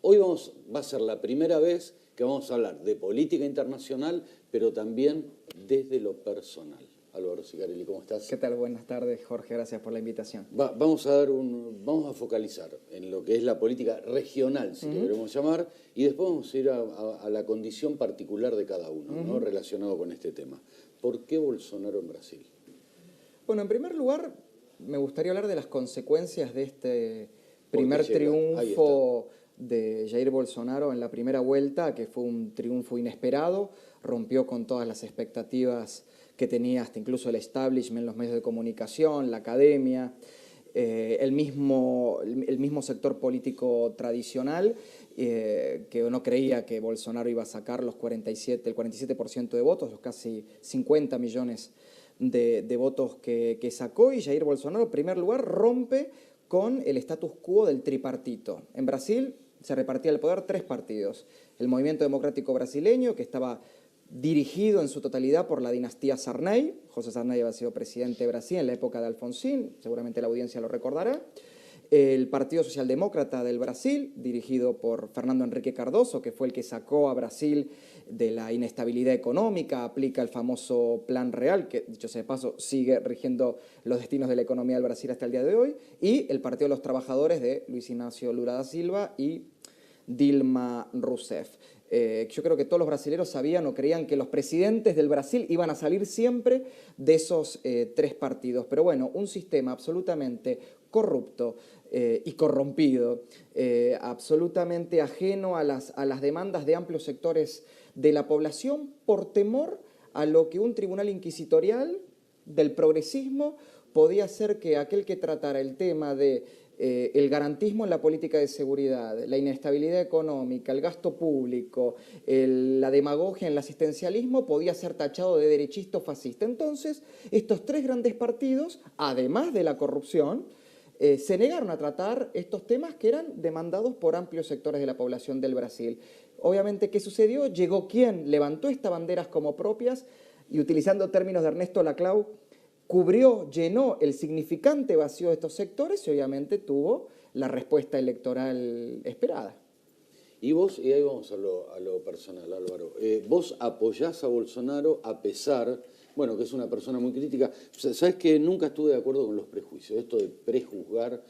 Hoy va a ser la primera vez que vamos a hablar de política internacional, pero también desde lo personal. Álvaro Sicarelli, ¿cómo estás? ¿Qué tal? Buenas tardes, Jorge. Gracias por la invitación. Vamos a focalizar en lo que es la política regional, si le queremos llamar, y después vamos a ir a la condición particular de cada uno, ¿no? Relacionado con este tema. ¿Por qué Bolsonaro en Brasil? Bueno, en primer lugar, me gustaría hablar de las consecuencias de este primer triunfo de Jair Bolsonaro en la primera vuelta, que fue un triunfo inesperado, rompió con todas las expectativas que tenía hasta incluso el establishment, los medios de comunicación, la academia, el mismo sector político tradicional, que no creía que Bolsonaro iba a sacar el 47% de votos, los casi 50 millones de votos que sacó, y Jair Bolsonaro, en primer lugar, rompe con el status quo del tripartito. En Brasil se repartía el poder 3 partidos. El Movimiento Democrático Brasileño, que estaba dirigido en su totalidad por la dinastía Sarney. José Sarney había sido presidente de Brasil en la época de Alfonsín, seguramente la audiencia lo recordará. El Partido Socialdemócrata del Brasil, dirigido por Fernando Henrique Cardoso, que fue el que sacó a Brasil de la inestabilidad económica, aplica el famoso Plan Real, que, dicho sea de paso, sigue rigiendo los destinos de la economía del Brasil hasta el día de hoy, y el Partido de los Trabajadores de Luis Ignacio Lula da Silva y Dilma Rousseff. Yo creo que todos los brasileños sabían o creían que los presidentes del Brasil iban a salir siempre de esos 3 partidos. Pero bueno, un sistema absolutamente corrupto y corrompido, absolutamente ajeno a las demandas de amplios sectores de la población por temor a lo que un tribunal inquisitorial del progresismo podía hacer que aquel que tratara el tema de el garantismo en la política de seguridad, la inestabilidad económica, el gasto público, la demagogia en el asistencialismo, podía ser tachado de derechista o fascista. Entonces, estos 3 grandes partidos, además de la corrupción, se negaron a tratar estos temas que eran demandados por amplios sectores de la población del Brasil. Obviamente, ¿qué sucedió? Llegó quien levantó estas banderas como propias y, utilizando términos de Ernesto Laclau, cubrió, llenó el significante vacío de estos sectores y obviamente tuvo la respuesta electoral esperada. Y vos, y ahí vamos a lo personal, Álvaro, vos apoyás a Bolsonaro a pesar, bueno, que es una persona muy crítica. Sabés que nunca estuve de acuerdo con los prejuicios, esto de prejuzgar.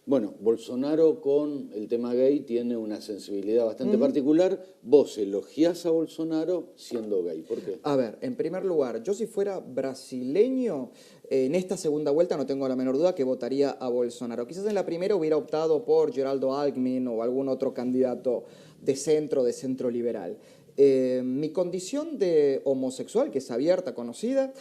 Bueno, Bolsonaro con el tema gay tiene una sensibilidad bastante particular. Vos elogiás a Bolsonaro siendo gay. ¿Por qué? A ver, en primer lugar, yo si fuera brasileño, en esta segunda vuelta no tengo la menor duda que votaría a Bolsonaro. Quizás en la primera hubiera optado por Geraldo Alckmin o algún otro candidato de centro liberal. Mi condición de homosexual, que es abierta, conocida,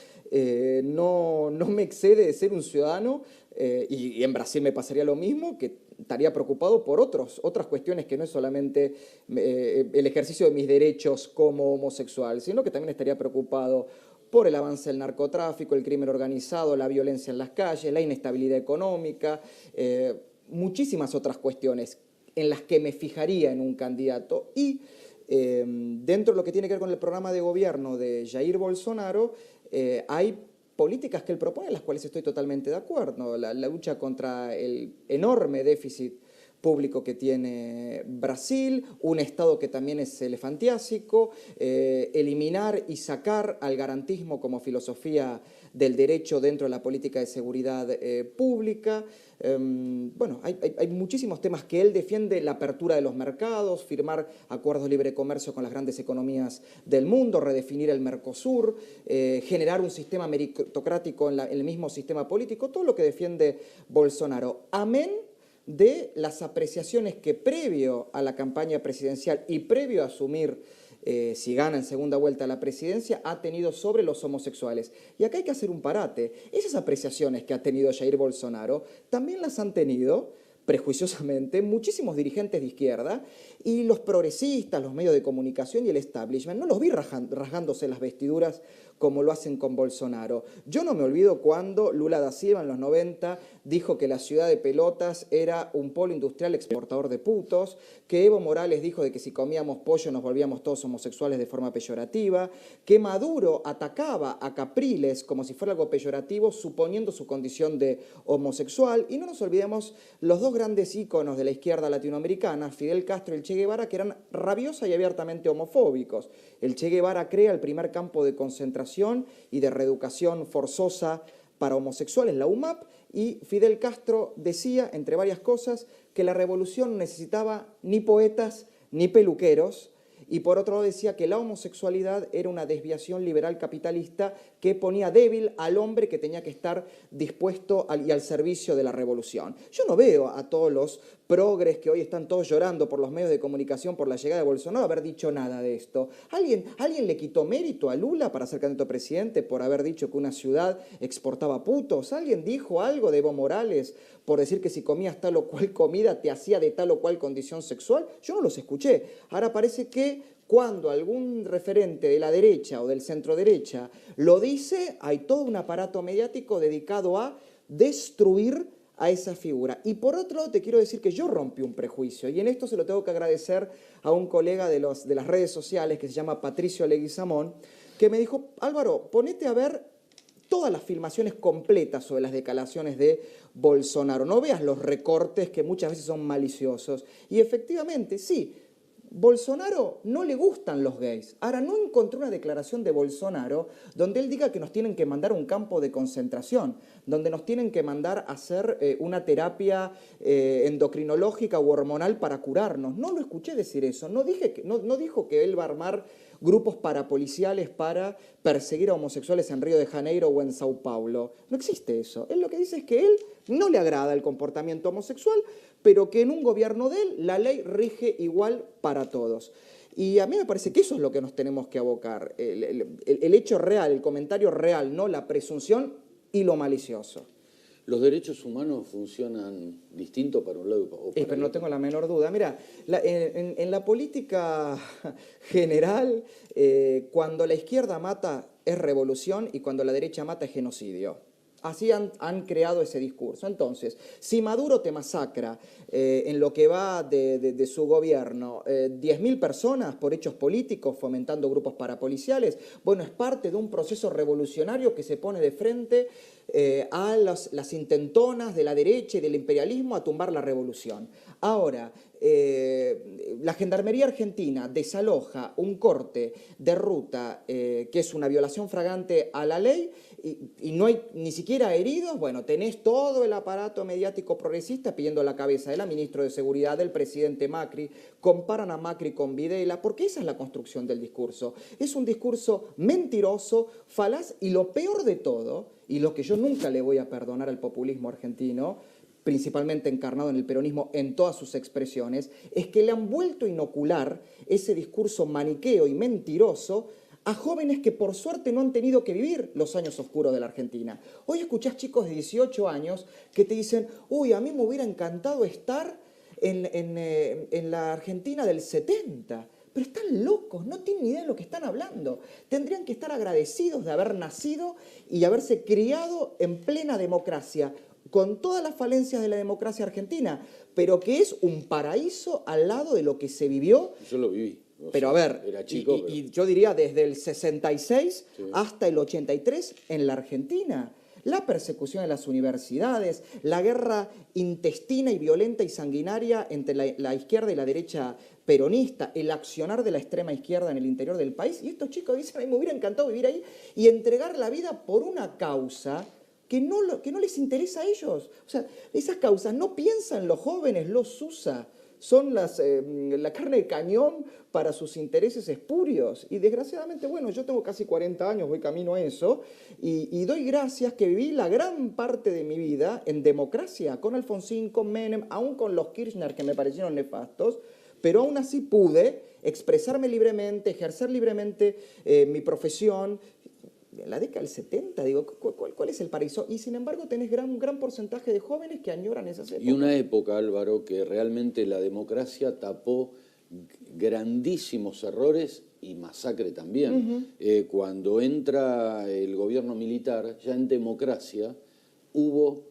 no me excede de ser un ciudadano, y en Brasil me pasaría lo mismo, que estaría preocupado por otras cuestiones que no es solamente el ejercicio de mis derechos como homosexual, sino que también estaría preocupado por el avance del narcotráfico, el crimen organizado, la violencia en las calles, la inestabilidad económica, muchísimas otras cuestiones en las que me fijaría en un candidato. Y dentro de lo que tiene que ver con el programa de gobierno de Jair Bolsonaro, hay políticas que él propone, en las cuales estoy totalmente de acuerdo. La lucha contra el enorme déficit público que tiene Brasil, un Estado que también es elefantiásico, eliminar y sacar al garantismo como filosofía del derecho dentro de la política de seguridad pública. Bueno, hay muchísimos temas que él defiende: la apertura de los mercados, firmar acuerdos de libre comercio con las grandes economías del mundo, redefinir el Mercosur, generar un sistema meritocrático en el mismo sistema político, todo lo que defiende Bolsonaro. Amén de las apreciaciones que previo a la campaña presidencial y previo a asumir, si gana en segunda vuelta la presidencia, ha tenido sobre los homosexuales. Y acá hay que hacer un parate. Esas apreciaciones que ha tenido Jair Bolsonaro también las han tenido, prejuiciosamente, muchísimos dirigentes de izquierda, y los progresistas, los medios de comunicación y el establishment no los vi rasgándose las vestiduras como lo hacen con Bolsonaro. Yo no me olvido cuando Lula da Silva en los 90 dijo que la ciudad de Pelotas era un polo industrial exportador de putos, que Evo Morales dijo de que si comíamos pollo nos volvíamos todos homosexuales de forma peyorativa, que Maduro atacaba a Capriles como si fuera algo peyorativo, suponiendo su condición de homosexual, y no nos olvidemos los dos grandes íconos de la izquierda latinoamericana, Fidel Castro y el Che Guevara, que eran rabiosa y abiertamente homofóbicos. El Che Guevara crea el primer campo de concentración y de reeducación forzosa para homosexuales, la UMAP, y Fidel Castro decía, entre varias cosas, que la revolución no necesitaba ni poetas ni peluqueros, y por otro lado decía que la homosexualidad era una desviación liberal capitalista que ponía débil al hombre que tenía que estar dispuesto y al servicio de la revolución. Yo no veo a todos los progres que hoy están todos llorando por los medios de comunicación por la llegada de Bolsonaro haber dicho nada de esto. ¿Alguien le quitó mérito a Lula para ser candidato a presidente por haber dicho que una ciudad exportaba putos? ¿Alguien dijo algo de Evo Morales por decir que si comías tal o cual comida te hacía de tal o cual condición sexual? Yo no los escuché. Ahora parece que cuando algún referente de la derecha o del centro derecha lo dice, hay todo un aparato mediático dedicado a destruir a esa figura. Y por otro lado te quiero decir que yo rompí un prejuicio, y en esto se lo tengo que agradecer a un colega de las redes sociales que se llama Patricio Leguizamón, que me dijo: Álvaro, ponete a ver todas las filmaciones completas sobre las declaraciones de Bolsonaro, no veas los recortes que muchas veces son maliciosos. Y efectivamente, sí, Bolsonaro no le gustan los gays. Ahora, no encontré una declaración de Bolsonaro donde él diga que nos tienen que mandar a un campo de concentración, donde nos tienen que mandar a hacer una terapia endocrinológica u hormonal para curarnos. No lo escuché decir eso. No dijo que él va a armar grupos parapoliciales para perseguir a homosexuales en Río de Janeiro o en Sao Paulo. No existe eso. Él lo que dice es que él no le agrada el comportamiento homosexual, pero que en un gobierno de él la ley rige igual para todos. Y a mí me parece que eso es lo que nos tenemos que abocar, el hecho real, el comentario real, no la presunción y lo malicioso. ¿Los derechos humanos funcionan distinto para un lado o para el otro? Pero no tengo la menor duda. Mira, en la política general, cuando la izquierda mata es revolución y cuando la derecha mata es genocidio. Así han creado ese discurso. Entonces, si Maduro te masacra en lo que va de su gobierno 10.000 personas por hechos políticos, fomentando grupos parapoliciales, bueno, es parte de un proceso revolucionario que se pone de frente a las intentonas de la derecha y del imperialismo a tumbar la revolución. Ahora, la Gendarmería Argentina desaloja un corte de ruta que es una violación flagrante a la ley y no hay ni siquiera heridos. Bueno, tenés todo el aparato mediático progresista pidiendo la cabeza de la ministra de Seguridad, del presidente Macri, comparan a Macri con Videla, porque esa es la construcción del discurso. Es un discurso mentiroso, falaz, y lo peor de todo, y lo que yo nunca le voy a perdonar al populismo argentino, principalmente encarnado en el peronismo en todas sus expresiones, es que le han vuelto a inocular ese discurso maniqueo y mentiroso a jóvenes que por suerte no han tenido que vivir los años oscuros de la Argentina. Hoy escuchás chicos de 18 años que te dicen: uy, a mí me hubiera encantado estar en la Argentina del 70. Pero están locos, no tienen ni idea de lo que están hablando. Tendrían que estar agradecidos de haber nacido y haberse criado en plena democracia, con todas las falencias de la democracia argentina, pero que es un paraíso al lado de lo que se vivió. Yo lo viví. Pero a ver, era chico, y yo diría desde el 66 hasta el 83 en la Argentina. La persecución en las universidades, la guerra intestina y violenta y sanguinaria entre la izquierda y la derecha peronista, el accionar de la extrema izquierda en el interior del país. Y estos chicos dicen: a mí me hubiera encantado vivir ahí y entregar la vida por una causa que no les interesa a ellos. O sea, esas causas no piensan los jóvenes, los usa. Son la carne de cañón para sus intereses espurios. Y desgraciadamente, bueno, yo tengo casi 40 años, voy camino a eso, y doy gracias que viví la gran parte de mi vida en democracia, con Alfonsín, con Menem, aún con los Kirchner que me parecieron nefastos, pero aún así pude expresarme libremente, ejercer libremente mi profesión. En la década del 70, digo, ¿cuál es el paraíso? Y sin embargo tenés un gran porcentaje de jóvenes que añoran esas épocas. Y una época, Álvaro, que realmente la democracia tapó grandísimos errores y masacre también. Cuando entra el gobierno militar, ya en democracia, hubo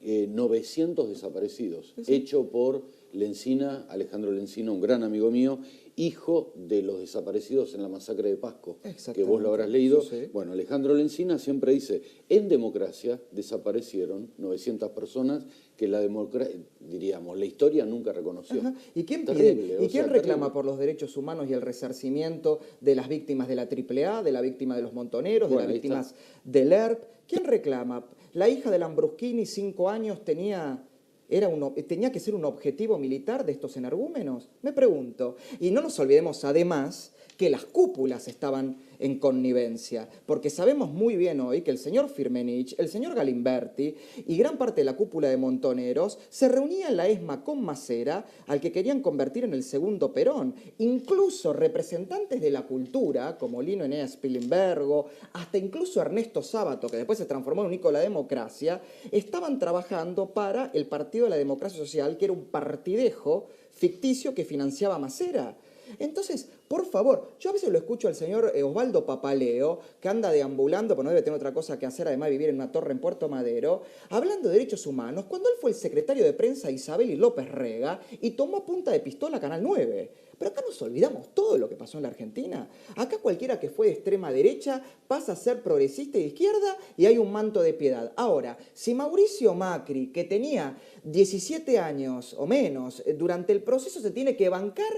900 desaparecidos, hecho por Lencina, Alejandro Lencina, un gran amigo mío, hijo de los desaparecidos en la masacre de Pasco, que vos lo habrás leído. Sí. Bueno, Alejandro Lencina siempre dice, en democracia desaparecieron 900 personas que la democracia, diríamos, la historia nunca reconoció. Ajá. ¿Y quién pide? ¿Y quién reclama por los derechos humanos y el resarcimiento de las víctimas de la AAA, de la víctima de los montoneros, de las víctimas del ERP? ¿Quién reclama? La hija de Lambruschini, 5 años, tenía que ser un objetivo militar de estos energúmenos. Me pregunto. Y no nos olvidemos, además, que las cúpulas estaban en connivencia, porque sabemos muy bien hoy que el señor Firmenich, el señor Galimberti y gran parte de la cúpula de Montoneros se reunía en la ESMA con Macera, al que querían convertir en el segundo Perón. Incluso representantes de la cultura, como Lino Eneas Pilimbergo, hasta incluso Ernesto Sábato, que después se transformó en un ícono de la democracia, estaban trabajando para el Partido de la Democracia Social, que era un partidejo ficticio que financiaba Macera. Entonces, por favor, yo a veces lo escucho al señor Osvaldo Papaleo, que anda deambulando, porque no debe tener otra cosa que hacer, además de vivir en una torre en Puerto Madero, hablando de derechos humanos, cuando él fue el secretario de prensa de Isabel López Rega y tomó a punta de pistola Canal 9. Pero acá nos olvidamos todo lo que pasó en la Argentina. Acá cualquiera que fue de extrema derecha pasa a ser progresista y de izquierda y hay un manto de piedad. Ahora, si Mauricio Macri, que tenía 17 años o menos, durante el proceso se tiene que bancar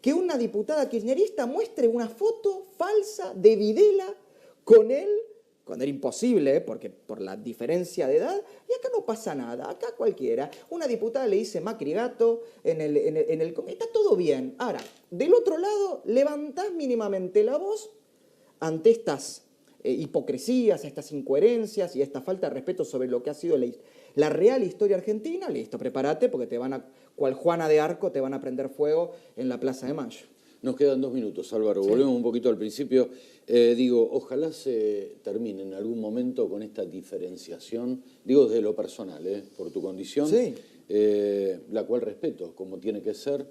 que una diputada kirchnerista muestre una foto falsa de Videla con él, cuando era imposible, porque por la diferencia de edad, y acá no pasa nada, acá cualquiera. Una diputada le dice Macri gato está todo bien. Ahora, del otro lado, levantás mínimamente la voz ante estas hipocresías, estas incoherencias y esta falta de respeto sobre lo que ha sido la real historia argentina. Listo, prepárate porque cual Juana de Arco, te van a prender fuego en la Plaza de Mayo. Nos quedan 2 minutos, Álvaro. Sí. Volvemos un poquito al principio. Ojalá se termine en algún momento con esta diferenciación, digo desde lo personal, por tu condición, sí. La cual respeto, como tiene que ser,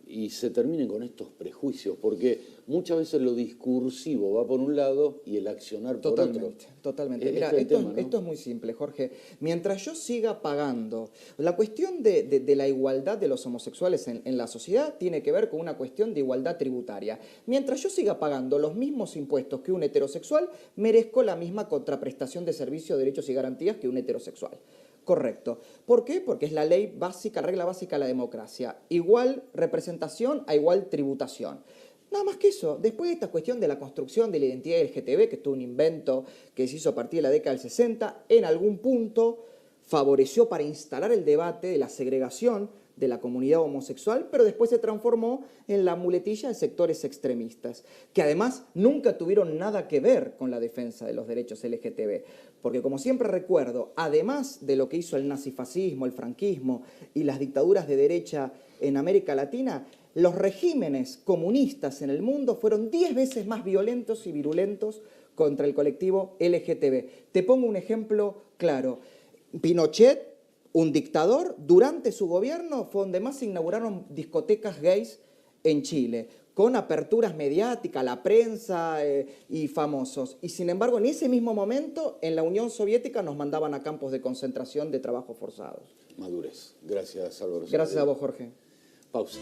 y se terminen con estos prejuicios, porque muchas veces lo discursivo va por un lado y el accionar por otro. Totalmente. Mira, esto es muy simple, Jorge. Mientras yo siga pagando, la cuestión de la igualdad de los homosexuales en la sociedad tiene que ver con una cuestión de igualdad tributaria. Mientras yo siga pagando los mismos impuestos que un heterosexual, merezco la misma contraprestación de servicios, derechos y garantías que un heterosexual. Correcto. ¿Por qué? Porque es la ley básica, regla básica de la democracia. Igual representación a igual tributación. Nada más que eso. Después de esta cuestión de la construcción de la identidad LGTB, que es todo un invento que se hizo a partir de la década del 60, en algún punto favoreció para instalar el debate de la segregación de la comunidad homosexual, pero después se transformó en la muletilla de sectores extremistas, que además nunca tuvieron nada que ver con la defensa de los derechos LGTB. Porque como siempre recuerdo, además de lo que hizo el nazifascismo, el franquismo y las dictaduras de derecha en América Latina, los regímenes comunistas en el mundo fueron 10 veces más violentos y virulentos contra el colectivo LGTB. Te pongo un ejemplo claro. Pinochet, un dictador, durante su gobierno fue donde más se inauguraron discotecas gays en Chile, con aperturas mediáticas, la prensa y famosos. Y sin embargo, en ese mismo momento, en la Unión Soviética nos mandaban a campos de concentración de trabajos forzados. Madurez. Gracias, Álvaro. Gracias a vos, Jorge. Pausa.